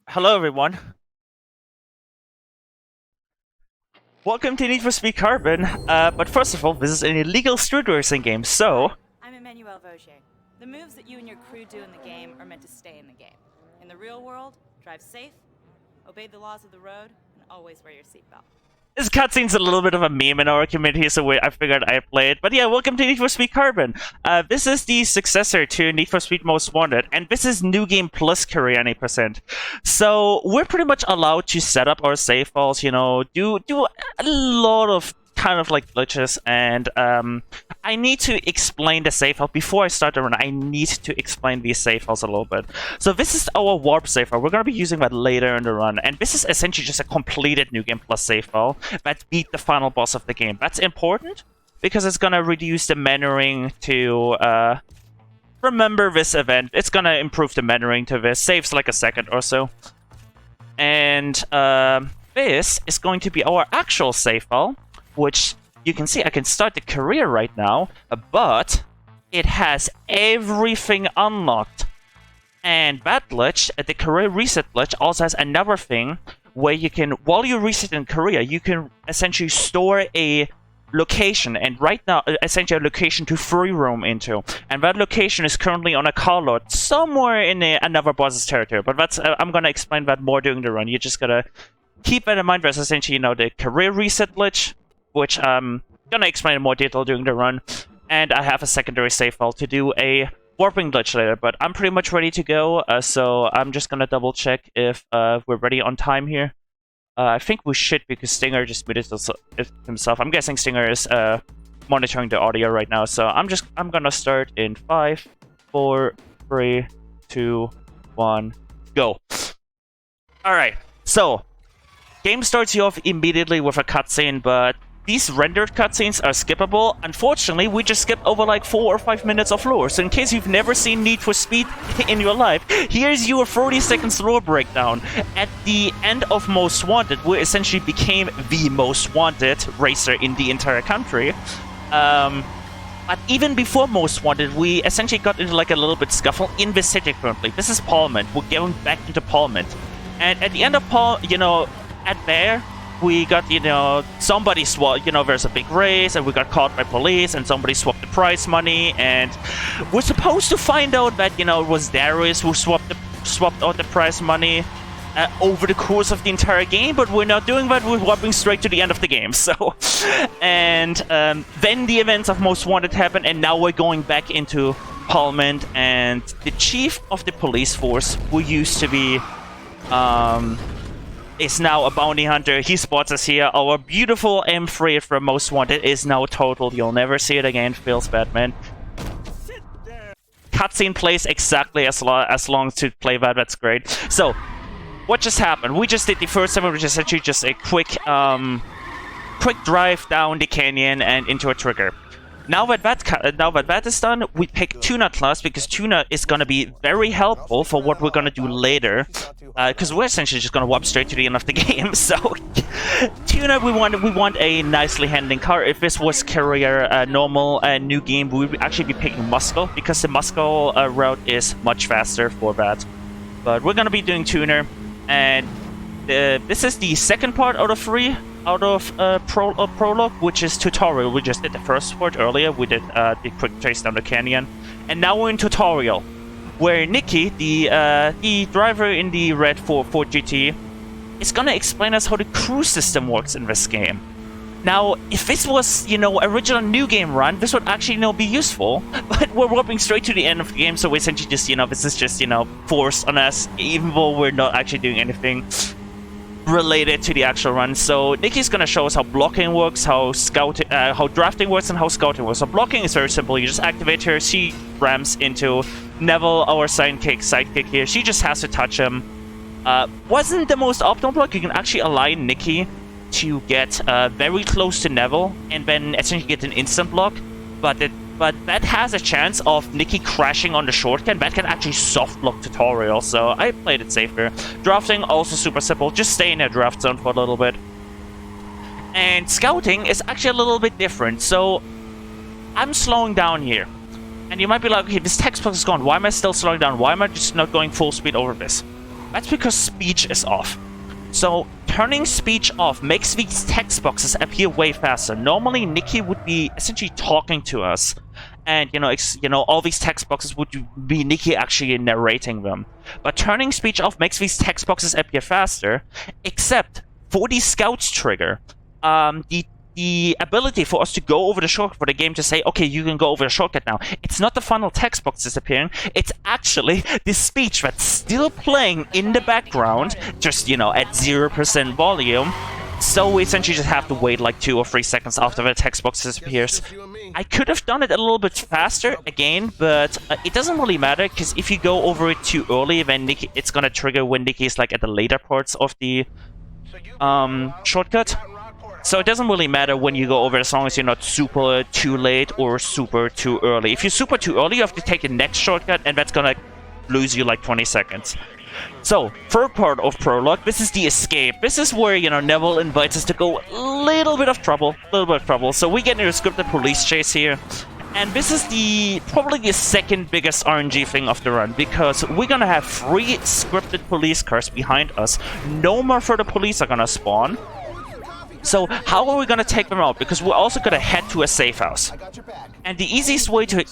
Hello, everyone. Welcome to Need for Speed Carbon. But first of all, this is an illegal street racing game, so... I'm fGeorjje. The moves that you and your crew do in the game are meant to stay in the game. In the real world, drive safe, obey the laws of the road, and always wear your seatbelt. This cutscene's a little bit of a meme in our community, so I figured I'd play it. But yeah, welcome to Need for Speed Carbon. This is the successor to Need for Speed Most Wanted, and this is New Game Plus Career 90%. So we're pretty much allowed to set up our save files, you know, do a lot of kind of like glitches, and I need to explain the save file before I start the run. I need to explain these save files a little bit. So this is our warp save file. We're going to be using that later in the run, and this is essentially just a completed New Game Plus save file that beat the final boss of the game. That's important because it's going to reduce the memorying to remember this event. It's going to improve the memorying to this. Saves like a second or so. And this is going to be our actual save file, which you can see I can start the career right now, but it has everything unlocked. And that glitch, the career reset glitch, also has another thing where you can, while you reset in career, you can essentially store a location, and right now, essentially a location to free roam into. And that location is currently on a car lot somewhere in another boss's territory, but that's I'm gonna explain that more during the run. You just gotta keep that in mind. There's essentially, you know, the career reset glitch, which I'm gonna explain in more detail during the run, and I have a secondary save file to do a warping glitch later, but I'm pretty much ready to go, so I'm just gonna double check if we're ready on time here. I think we should, because Stinger just muted himself. I'm guessing Stinger is monitoring the audio right now, so I'm gonna start in 5, 4, 3, 2, 1, go. Alright, so game starts you off immediately with a cutscene, but these rendered cutscenes are skippable. Unfortunately, we just skipped over like 4 or 5 minutes of lore. So in case you've never seen Need for Speed in your life, here's your 30-second lore breakdown. At the end of Most Wanted, we essentially became the most wanted racer in the entire country. But even before Most Wanted, we essentially got into like a little bit scuffle in the city currently. This is Parliament. We're going back into Parliament. And at the end of at there, we got, you know, somebody swapped, you know, there's a big race, and we got caught by police, and somebody swapped the prize money, and we're supposed to find out that, you know, it was Darius who swapped out the prize money over the course of the entire game, but we're not doing that. We're warping straight to the end of the game, so... And then the events of Most Wanted happen, and now we're going back into Parliament, and the chief of the police force, who used to be... is now a bounty hunter. He spots us here. Our beautiful M3 from Most Wanted is now totaled. You'll never see it again. Feels bad, man. Cutscene plays exactly as long to play that. That's great. So, what just happened? We just did the first time, which is essentially just a quick drive down the canyon and into a trigger. Now that that is done, we pick Tuna class because Tuna is going to be very helpful for what we're going to do later. Because we're essentially just going to warp straight to the end of the game. So, Tuna, we want a nicely handling car. If this was career normal new game, we would actually be picking Muscle, because the Muscle route is much faster for that. But we're going to be doing Tuner, and this is the second part out of 3. Out of prologue, which is tutorial. We just did the first part earlier. We did the quick chase down the canyon, and now we're in tutorial, where Nikki, the driver in the red Ford GT, is gonna explain us how the cruise system works in this game. Now, if this was, you know, original new game run, this would actually, you know, be useful. But we're warping straight to the end of the game, so we essentially just, you know, this is just, you know, forced on us, even though we're not actually doing anything related to the actual run. So Nikki's gonna show us how blocking works, how drafting works, and how scouting works. So blocking is very simple. You just activate her. She rams into Neville, our sidekick here. She just has to touch him. Wasn't the most optimal block. You can actually align Nikki to get very close to Neville, and then essentially get an instant block. But that has a chance of Nikki crashing on the shortcut. That can actually soft block tutorial, so I played it safer. Drafting, also super simple. Just stay in a draft zone for a little bit. And scouting is actually a little bit different, so I'm slowing down here. And you might be like, okay, this text box is gone. Why am I still slowing down? Why am I just not going full speed over this? That's because speech is off. So turning speech off makes these text boxes appear way faster. Normally, Nikki would be essentially talking to us, and all these text boxes would be Nikki actually narrating them. But turning speech off makes these text boxes appear faster, except for the Scouts trigger. The ability for us to go over the shortcut, for the game to say, okay, you can go over the shortcut now. It's not the final text box disappearing. It's actually the speech that's still playing in the background, just, at 0% volume. So we essentially just have to wait like 2 or 3 seconds after the text box disappears. I could have done it a little bit faster again, but it doesn't really matter, because if you go over it too early, then it's gonna trigger when Nikki is like at the later parts of the shortcut. So it doesn't really matter when you go over, as long as you're not super too late or super too early. If you're super too early, you have to take the next shortcut, and that's gonna lose you like 20 seconds. So, third part of Prologue, this is the escape. This is where, Neville invites us to go a little bit of trouble. So we get into a scripted police chase here. And this is probably the second biggest RNG thing of the run, because we're gonna have 3 scripted police cars behind us. No more further police are gonna spawn. So how are we going to take them out? Because we're also going to head to a safe house. And the easiest way to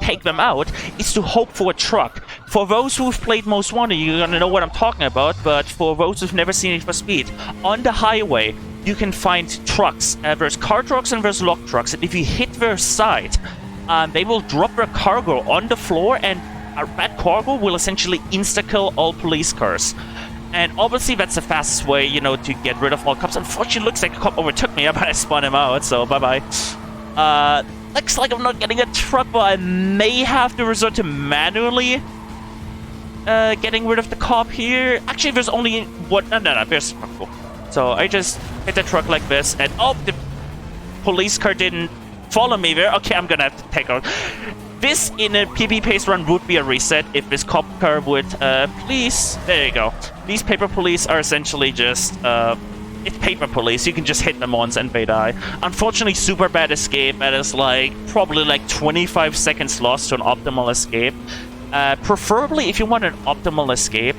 take them out is to hope for a truck. For those who've played Most Wanted, you're going to know what I'm talking about, but for those who've never seen Need for Speed, on the highway, you can find trucks. There's car trucks and there's log trucks, and if you hit their side, they will drop their cargo on the floor, and that cargo will essentially insta-kill all police cars. And obviously that's the fastest way, to get rid of all cops. Unfortunately, it looks like a cop overtook me, but I spun him out, so bye-bye. Looks like I'm not getting a truck, but I may have to resort to manually getting rid of the cop here. Actually, there's only one. No, there's a truck. So I just hit the truck like this, and the police car didn't follow me there. Okay, I'm gonna have to take out. This, in a PB pace run, would be a reset if this cop car would, please... There you go. These paper police are essentially just, it's paper police. You can just hit them once and they die. Unfortunately, super bad escape. That is, probably 25 seconds lost to an optimal escape. Preferably, if you want an optimal escape,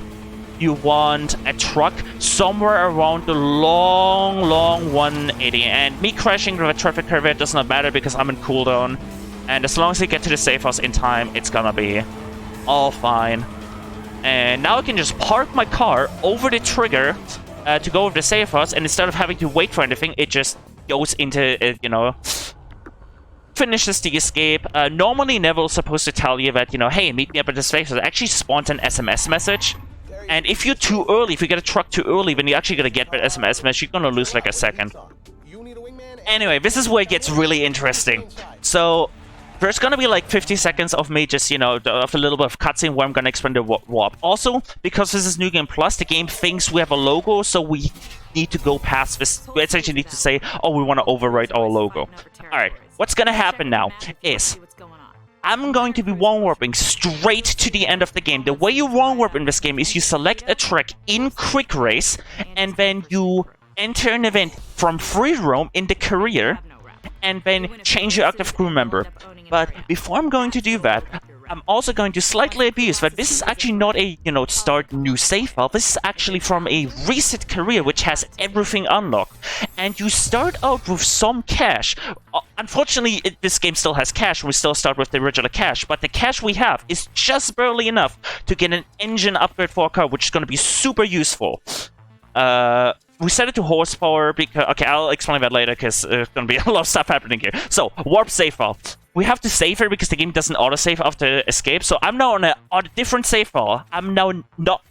you want a truck somewhere around the long 180. And me crashing with a traffic curve does not matter because I'm in cooldown. And as long as I get to the safe house in time, it's gonna be all fine. And now I can just park my car over the trigger to go over the safe house, and instead of having to wait for anything, it just goes into, finishes the escape. Normally, Neville's supposed to tell you that, hey, meet me up at the safe house. It actually spawns an SMS message. And if you're too early, if you get a truck too early, then you're actually gonna get that SMS message. You're gonna lose like a second. Anyway, this is where it gets really interesting. So... there's gonna be like 50 seconds of me just, of a little bit of cutscene where I'm gonna explain the warp. Also, because this is New Game Plus, the game thinks we have a logo, so we need to go past this. We essentially need to say, oh, we want to overwrite our logo. Alright, what's gonna happen now is... I'm going to be one-warping straight to the end of the game. The way you one-warp in this game is you select a track in Quick Race, and then you enter an event from Free Roam in the career, and then change your active crew member. But before I'm going to do that, I'm also going to slightly abuse that this is actually not a, start new save file. This is actually from a reset career, which has everything unlocked. And you start out with some cash. Unfortunately, this game still has cash. We still start with the original cash. But the cash we have is just barely enough to get an engine upgrade for our car, which is going to be super useful. We set it to horsepower because... Okay, I'll explain that later because there's going to be a lot of stuff happening here. So, warp save file. We have to save here because the game doesn't autosave after escape. So I'm now on a different save file. I'm now not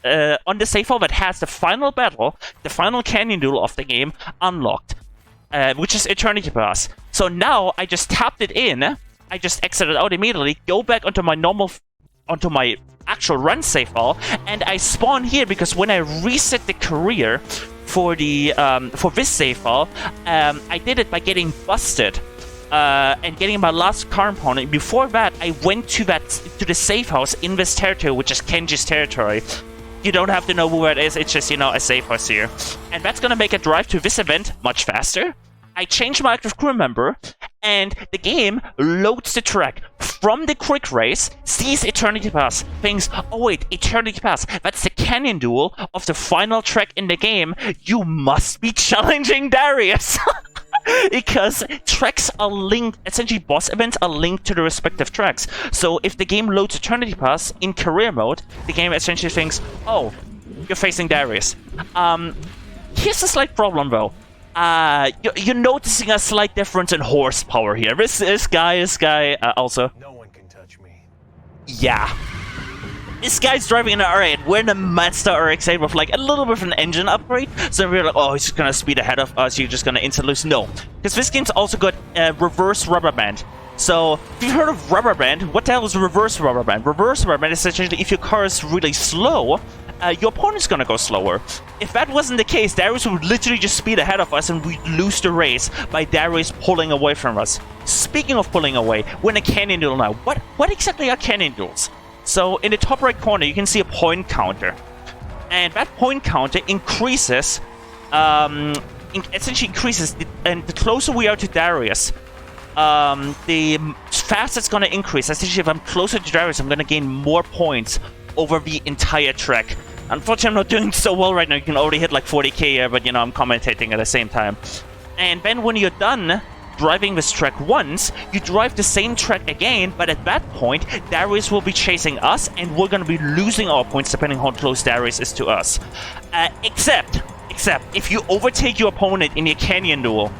on the save file that has the final battle, the final canyon duel of the game unlocked, which is Eternity Pass. So now I just tapped it in. I just exited out immediately, go back onto my actual run save file, and I spawn here because when I reset the career for this save file, I did it by getting busted. And getting my last car component. Before that, I went to the safe house in this territory, which is Kenji's territory. You don't have to know where it is, it's just, a safe house here. And that's gonna make a drive to this event much faster. I change my active crew member, and the game loads the track from the quick race, sees Eternity Pass, thinks, oh wait, Eternity Pass, that's the canyon duel of the final track in the game. You must be challenging Darius. Because tracks are linked, essentially boss events are linked to the respective tracks. So if the game loads Eternity Pass in career mode, the game essentially thinks, oh, you're facing Darius. Here's a slight problem though. You're noticing a slight difference in horsepower here. This guy also. No one can touch me. Yeah. This guy's driving an R8. We're in a Mazda RX-8 with like a little bit of an engine upgrade. So we're like, oh, he's just gonna speed ahead of us. You're just gonna instant lose. No, because this game's also got reverse rubber band. So if you've heard of rubber band, what the hell is reverse rubber band? Reverse rubber band is essentially if your car is really slow, your opponent's gonna go slower. If that wasn't the case, Darius would literally just speed ahead of us and we'd lose the race by Darius pulling away from us. Speaking of pulling away, we're in a canyon duel now. What exactly are canyon duels? So in the top right corner, you can see a point counter. And that point counter increases, essentially increases, and the closer we are to Darius, the faster it's going to increase. Essentially, if I'm closer to Darius, I'm going to gain more points over the entire track. Unfortunately, I'm not doing so well right now. You can already hit like 40k here, but you know, I'm commentating at the same time. And then when you're done driving this track once, you drive the same track again, but at that point, Darius will be chasing us, and we're going to be losing our points depending on how close Darius is to us. Except, if you overtake your opponent in your canyon duel,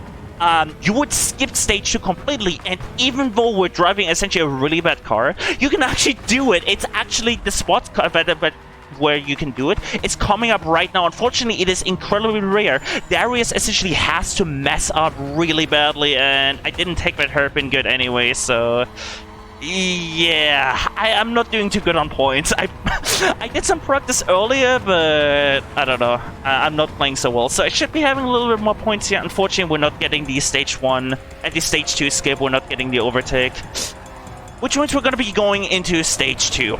you would skip stage 2 completely, and even though we're driving essentially a really bad car, you can actually do it. It's actually the spot car, but where you can do it. It's coming up right now. Unfortunately, it is incredibly rare. Darius essentially has to mess up really badly, and I didn't take that hairpin good anyway, so yeah, I'm not doing too good on points. I did some practice earlier, but I don't know. I'm not playing so well, so I should be having a little bit more points here. Unfortunately, we're not getting the stage 1 and the stage 2 skip. We're not getting the overtake, which means we're going to be going into stage 2.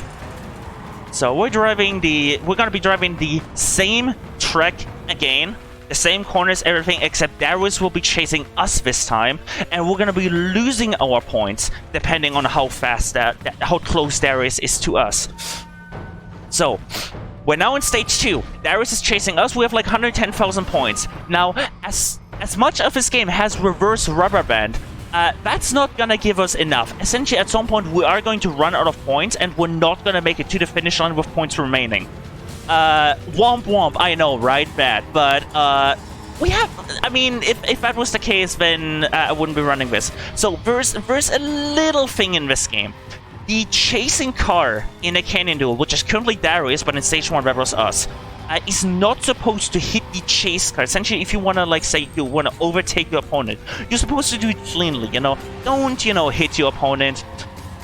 So we're going to be driving the same track again, the same corners, everything, except Darius will be chasing us this time, and we're going to be losing our points depending on how fast how close Darius is to us. So we're now in stage 2. Darius is chasing us. We have like 110,000 points. Now, as much of this game has reverse rubber band, that's not gonna give us enough. Essentially, at some point, we are going to run out of points, and we're not gonna make it to the finish line with points remaining. Womp womp, I know, right? Bad. But, we have... I mean, if that was the case, then I wouldn't be running this. So, there's a little thing in this game. The chasing car in a canyon duel, which is currently Darius, but in stage 1 that was us, is not supposed to hit the chase car. Essentially, if you want to, like, say, you want to overtake your opponent, you're supposed to do it cleanly, you know? Don't, you know, hit your opponent.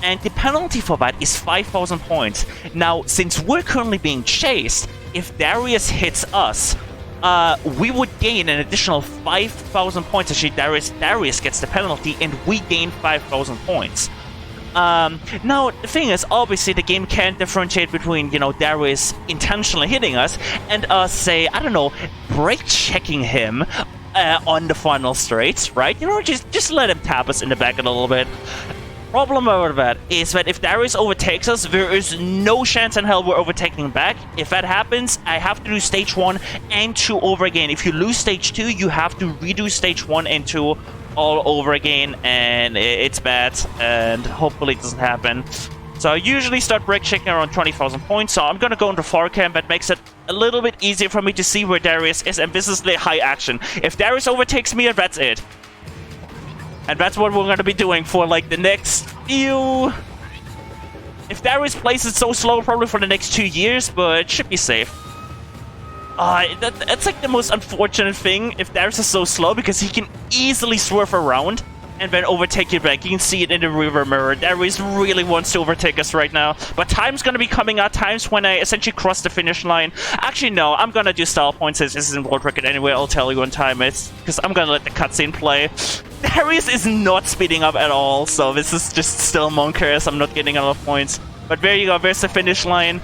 And the penalty for that is 5,000 points. Now, since we're currently being chased, if Darius hits us, we would gain an additional 5,000 points. Actually, Darius gets the penalty, and we gain 5,000 points. Now, the thing is, obviously, the game can't differentiate between, you know, Darius intentionally hitting us and us, say, I don't know, brake-checking him on the final straights, right? You know, just let him tap us in the back a little bit. Problem about that is that if Darius overtakes us, there is no chance in hell we're overtaking him back. If that happens, I have to do stage 1 and 2 over again. If you lose stage 2, you have to redo stage 1 and 2 all over again, and it's bad, and hopefully it doesn't happen. So I usually start brake checking around 20,000 points, so I'm gonna go into 4cam. That makes it a little bit easier for me to see where Darius is, and this is the high action. If Darius overtakes me, that's it. And that's what we're gonna be doing for like the next few... If Darius plays it so slow, probably for the next 2 years, but it should be safe. That's like the most unfortunate thing if Darius is so slow, because he can easily swerve around and then overtake you back. You can see it in the rearview mirror. Darius really wants to overtake us right now. But time's gonna be coming out, times when I essentially cross the finish line. Actually, no, I'm gonna do style points. This isn't world record anyway. I'll tell you when time it's, because I'm gonna let the cutscene play. Darius is not speeding up at all, so this is just still Monkers. I'm not getting enough points. But there you go, there's the finish line.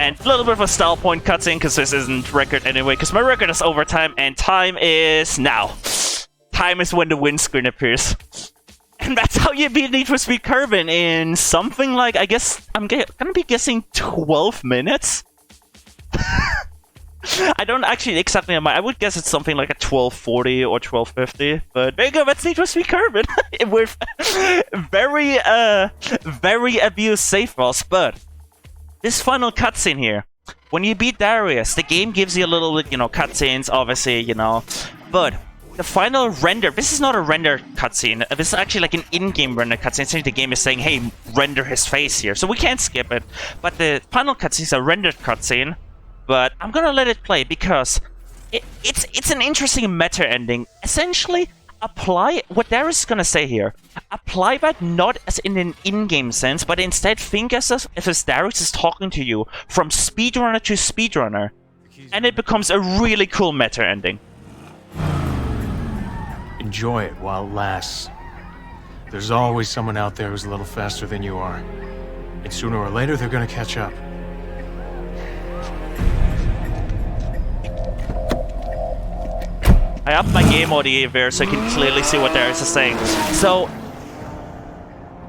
And a little bit of a style point cutscene, because this isn't record anyway, because my record is overtime, and time is now. Time is when the windscreen appears. And that's how you beat Need for Speed Carbon in something like, I guess, I'm gonna be guessing 12 minutes? I don't actually exactly know. I would guess it's something like a 1240 or 1250. But there you go, that's Need for Speed Carbon. With very abused save files. But this final cutscene here, when you beat Darius, the game gives you a little bit, cutscenes, obviously, But the final render, this is not a render cutscene. This is actually like an in-game render cutscene. Essentially, the game is saying, hey, render his face here. So we can't skip it. But the final cutscene is a rendered cutscene. But I'm gonna let it play because it's an interesting meta ending. Essentially, apply what Darius is gonna say here. Apply that not as in an in-game sense, but instead think as if Darius is talking to you from speedrunner to speedrunner. And it becomes a really cool meta ending. Enjoy it while it lasts. There's always someone out there who's a little faster than you are. And sooner or later, they're gonna catch up. I upped my game audio there so I can clearly see what Darius is saying. So,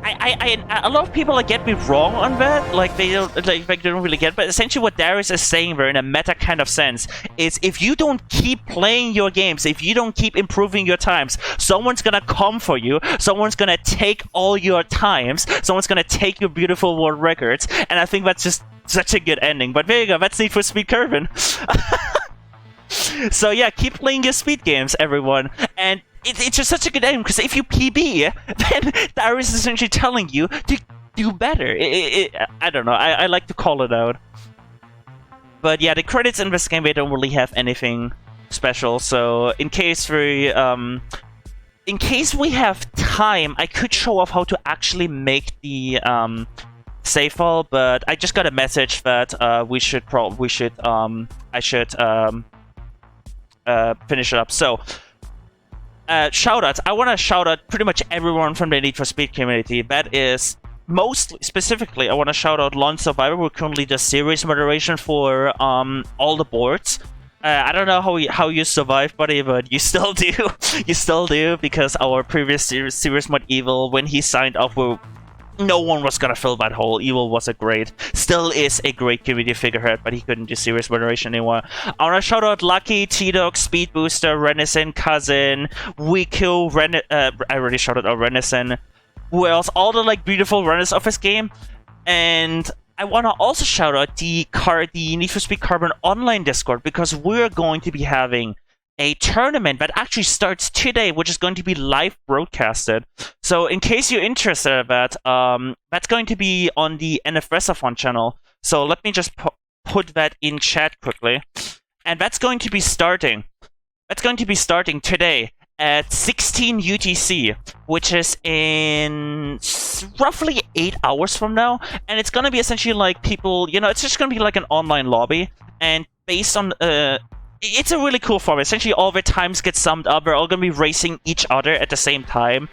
a lot of people get me wrong on that. Like they don't really get it. But essentially, what Darius is saying there, in a meta kind of sense, is if you don't keep playing your games, if you don't keep improving your times, someone's gonna come for you. Someone's gonna take all your times. Someone's gonna take your beautiful world records. And I think that's just such a good ending. But there you go. That's Need for Speed Carbon. So yeah, keep playing your speed games, everyone. And it's just such a good ending, because if you PB, then Darius is essentially telling you to do better. I don't know, I like to call it out. But yeah, the credits in this game, they don't really have anything special, so in case we have time, I could show off how to actually make the save file, but I just got a message that I should finish it up. So, shoutouts. I want to shout out pretty much everyone from the Need for Speed community. That is, specifically, I want to shout out Lone Survivor, who currently does series moderation for all the boards. I don't know how you survived, buddy, but you still do. You still do, because our previous series mod Evil, when he signed up, no one was gonna fill that hole. Evil was still is a great community figurehead, but he couldn't do serious moderation anymore. I wanna shout out Lucky, T-Dog, Speed Booster, Renison, Cousin, Wiku, I already shouted out Renison. Who else? All the beautiful runners of this game. And I wanna also shout out the Need for Speed Carbon online Discord, because we're going to be having a tournament that actually starts today, which is going to be live broadcasted. So in case you're interested in that, that's going to be on the NFSathon channel. So let me just put that in chat quickly. And that's going to be starting. That's going to be starting today at 16 UTC, which is in roughly 8 hours from now. And it's going to be essentially like people, it's just going to be like an online lobby. And based on it's a really cool format. Essentially, all their times get summed up. We're all going to be racing each other at the same time.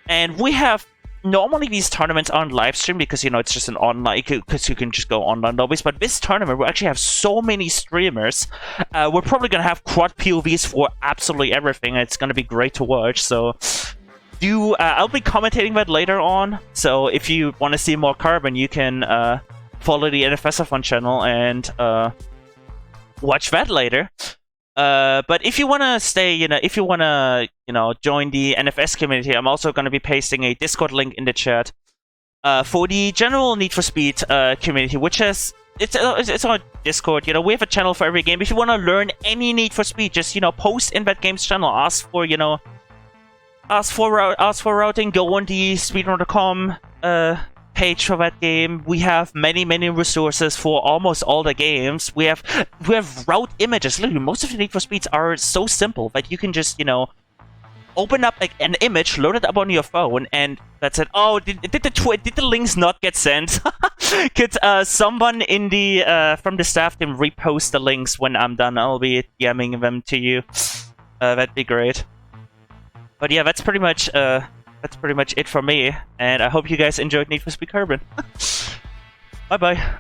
And we have... Normally, these tournaments aren't live streamed because, it's just an online... Because you can just go online lobbies. But this tournament, we actually have so many streamers. We're probably going to have quad POVs for absolutely everything. It's going to be great to watch. So, I'll be commentating that later on. So, if you want to see more Carbon, you can follow the NFSathon channel and... watch that later. But if you want to stay, if you want to, join the NFS community, I'm also going to be pasting a Discord link in the chat for the general Need for Speed community, which is, it's on Discord. We have a channel for every game. If you want to learn any Need for Speed, just, post in that game's channel. Ask for routing. Go on the speedrun.com page for that game. We have many resources for almost all the games. We have route images. Literally, most of the Need for Speeds are so simple that you can just, open up an image, load it up on your phone, and that's it. Oh, did the links not get sent? Could someone in the from the staff team repost the links when I'm done? I'll be DMing them to you. That'd be great. But yeah, that's pretty much it for me, and I hope you guys enjoyed Need for Speed Carbon. Bye bye.